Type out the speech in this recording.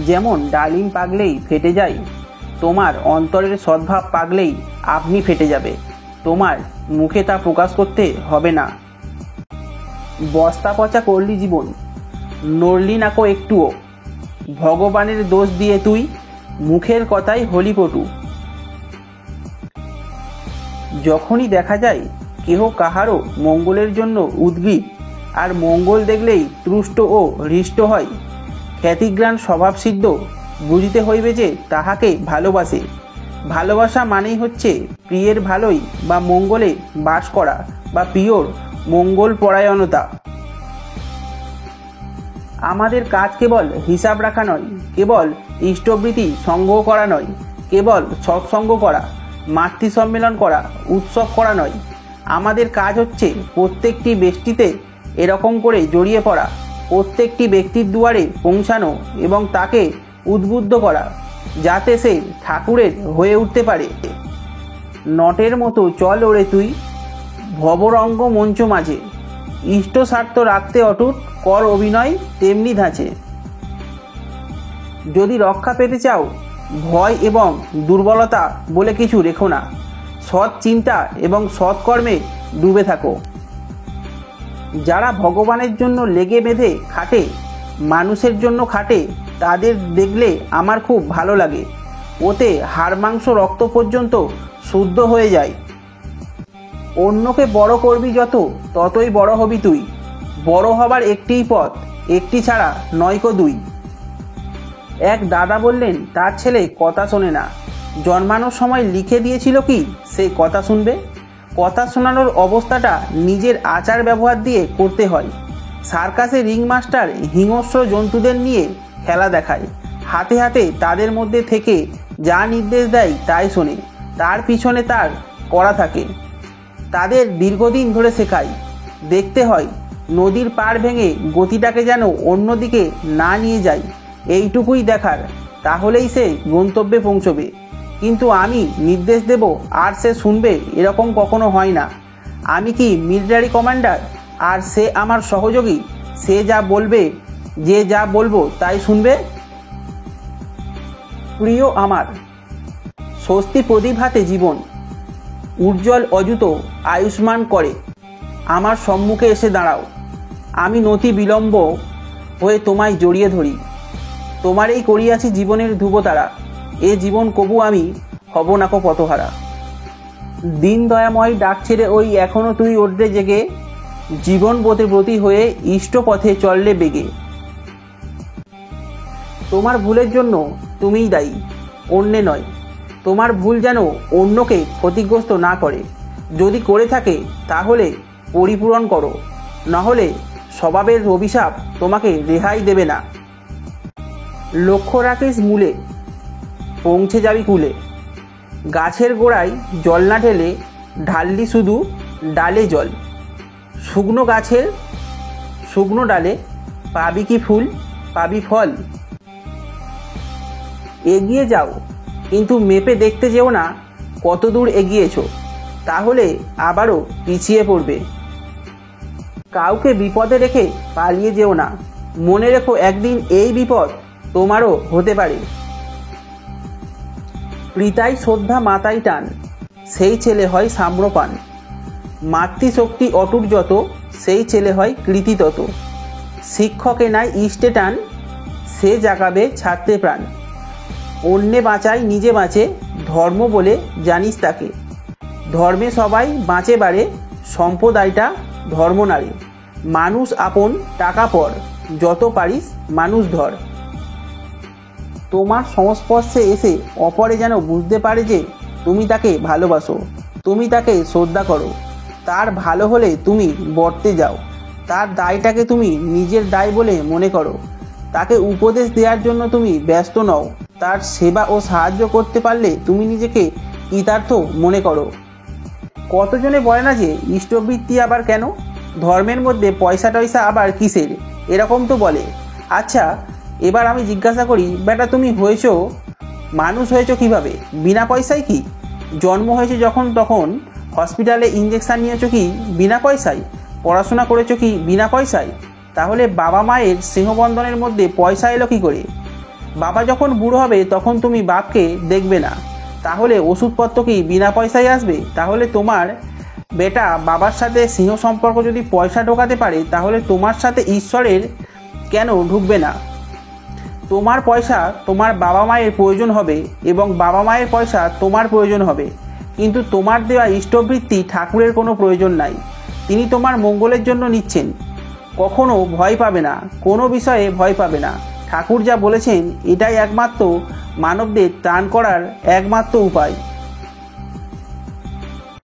যেমন ডালিম পাকলেই ফেটে যায়, তোমার অন্তরের সদ্ভাব পাকলেই আপনি ফেটে যাবে। তোমার মুখে তা প্রকাশ করতে হবে না। বস্তা পচা করলি জীবন, নড়লি নাকো একটুও। ভগবানের দোষ দিয়ে তুই মুখের কথাই হলিপটু। যখনই দেখা যায় কেহ কাহারও মঙ্গলের জন্য উদ্গ্রীব, আর মঙ্গল দেখলেই তুষ্ট ও হৃষ্ট হয়, খ্যাতিজ্ঞান স্বভাবসিদ্ধ, বুঝিতে হইবে যে তাহাকে ভালোবাসে। ভালোবাসা মানেই হচ্ছে প্রিয়ের ভালোই বা মঙ্গলে বাস করা, বা প্রিয়র মঙ্গল পরায়ণতা। আমাদের কাজ কেবল হিসাব রাখা নয়, কেবল ইষ্টবৃত্তি সংগ্রহ করা নয়, কেবল সৎসঙ্গ করা, মাতৃ সম্মেলন করা, উৎসব করা নয়। আমাদের কাজ হচ্ছে প্রত্যেকটি ব্যক্তিতে এরকম করে জড়িয়ে পড়া, প্রত্যেকটি ব্যক্তির দুয়ারে পৌঁছানো এবং তাকে উদ্বুদ্ধ করা, যাতে সে ঠাকুরের হয়ে উঠতে পারে। নটের মতো চল ওরে তুই ভবরঙ্গ মঞ্চ মাঝে, ইষ্ট স্বার্থ রাখতে অটুট কর অভিনয় তেমনি ধাঁচে। যদি রক্ষা পেতে চাও, ভয় এবং দুর্বলতা বলে কিছু রেখো না। সৎ চিন্তা এবং সৎকর্মে ডুবে থাকো। যারা ভগবানের জন্য লেগে বেঁধে খাটে, মানুষের জন্য খাটে, তাদের দেখলে আমার খুব ভালো লাগে। ওতে হাড় মাংস রক্ত পর্যন্ত শুদ্ধ হয়ে যায়। অন্যকে বড় করবি যত, ততই বড় হবি তুই। বড় হবার একটিই পথ, একটি ছাড়া নয়কো দুই। এক দাদা বললেন তার ছেলে কথা শোনে না। জন্মানোর সময় লিখে দিয়েছিল কি সে কথা শুনবে? কথা শোনানোর অবস্থাটা নিজের আচার ব্যবহার দিয়ে করতে হয়। সার্কাসে রিংমাস্টার হিংস্র জন্তুদের নিয়ে খেলা দেখায়, হাতে হাতে তাদের মধ্যে থেকে যা নির্দেশ দেয় তাই শোনে, তার পিছনে তার করা থাকে। তাদের দীর্ঘদিন ধরে শেখায়। দেখতে হয় নদীর পাড় ভেঙে গতিটাকে যেন অন্যদিকে না নিয়ে যায়, এইটুকুই দেখার, তাহলেই সে গন্তব্যে পৌঁছবে। কিন্তু আমি নির্দেশ দেব আর সে শুনবে, এরকম কখনো হয় না। আমি কি মিলিটারি কমান্ডার আর সে আমার সহযোগী? সে যা বলবে, যে যা বলবো তাই শুনবে। প্রিয় আমার, স্বস্তি প্রদীপ হাতে জীবন উজ্জ্বল অযুত আয়ুষ্মান করে আমার সম্মুখে এসে দাঁড়াও। আমি নতি বিলম্ব হয়ে তোমায় জড়িয়ে ধরি। তোমারেই করিয়াছি জীবনের ধ্রুবতারা, এ জীবন কবু আমি হব নাকো পথহারা। দিন দয়াময় ডাক ছেড়ে ওই এখনো তুই ওড্রে জেগে, জীবন ব্রতী হয়ে ইষ্ট পথে চললে বেগে। তোমার ভুলের জন্য তুমিই দায়ী, অন্যে নয়। তোমার ভুল যেন অন্যকে ক্ষতিগ্রস্ত না করে। যদি করে থাকে তাহলে পরিপূরণ করো, নাহলে স্বভাবের অভিশাপ তোমাকে রেহাই দেবে না। লক্ষ্য রাখিস মূলে, পৌঁছে যাবি কুলে। গাছের গোড়ায় জল না ঢেলে ঢাললি শুধু ডালে জল। শুকনো গাছের শুকনো ডালে পাবি কি ফুল, পাবি ফল। এগিয়ে যাও, কিন্তু মেপে দেখতে যেও না কত দূর এগিয়েছো, তাহলে আবারও পিছিয়ে পড়বে। কাউকে বিপদে রেখে পালিয়ে যেও না, মনে রেখো একদিন এই বিপদ তোমারও হতে পারে। পিতাই শ্রদ্ধা মাতাই টান, সেই ছেলে হয় সাম্রপান। মাতৃশক্তি অটুট যত, সেই ছেলে হয় কৃতি তত। শিক্ষকে নাই ইষ্টে টান, সে জাগাবে ছাড়তে প্রাণ। অন্যে বাঁচাই নিজে বাঁচে, ধর্ম বলে জানিস তাকে। ধর্মে সবাই বাঁচে বাড়ে, সম্প্রদায়টা ধর্ম নারী। মানুষ আপন টাকা পর, যত পারিস মানুষ ধর। তোমার সংস্পর্শে এসে অপরে যেন বুঝতে পারে যে তুমি তাকে ভালোবাসো, তুমি তাকে শ্রদ্ধা করো। তার ভালো হলে তুমি বর্তে যাও, তার দায়টাকে তুমি নিজের দায় বলে মনে করো। তাকে উপদেশ দেওয়ার জন্য তুমি ব্যস্ত নও, তার সেবা ও সাহায্য করতে পারলে তুমি নিজেকে কৃতার্থ মনে করো। কতজনে বলে না যে ইষ্টবৃত্তি আবার কেন, ধর্মের মধ্যে পয়সা টয়সা আবার কিসের, এরকম তো বলে। আচ্ছা, এবার আমি জিজ্ঞাসা করি, বেটা তুমি হয়েছো, মানুষ হয়েছো কিভাবে? বিনা পয়সায়? কি জন্ম হয়েছে যখন তখন হসপিটালে ইঞ্জেকশন নিয়েছো কি বিনা পয়সায়? পড়াশোনা করেছো কি বিনা পয়সায়? তাহলে বাবা মায়ের স্নেহবন্ধনের মধ্যে পয়সা এলো কি করে? বাবা যখন বুড়ো হবে তখন তুমি বাপকে দেখবে না, তাহলে ওষুধপত্র কি বিনা পয়সায় আসবে? তাহলে তোমার বেটা বাবার সাথে স্নেহ সম্পর্ক যদি পয়সা ঢোকাতে পারে, তাহলে তোমার সাথে ঈশ্বরের কেন ঢুকবে না? তোমার পয়সা তোমার বাবা মায়ের প্রয়োজন হবে এবং বাবা মায়ের পয়সা তোমার প্রয়োজন হবে, কিন্তু তোমার দেওয়া ইষ্টবৃত্তি ঠাকুরের কোনো প্রয়োজন নাই। তিনি তোমার মঙ্গলের জন্য নিচ্ছেন। কখনো ভয় পাবে না, কোনো বিষয়ে ভয় পাবে না। ঠাকুর যা বলেছেন এটাই একমাত্র মানবদের ত্রাণ করার একমাত্র উপায়।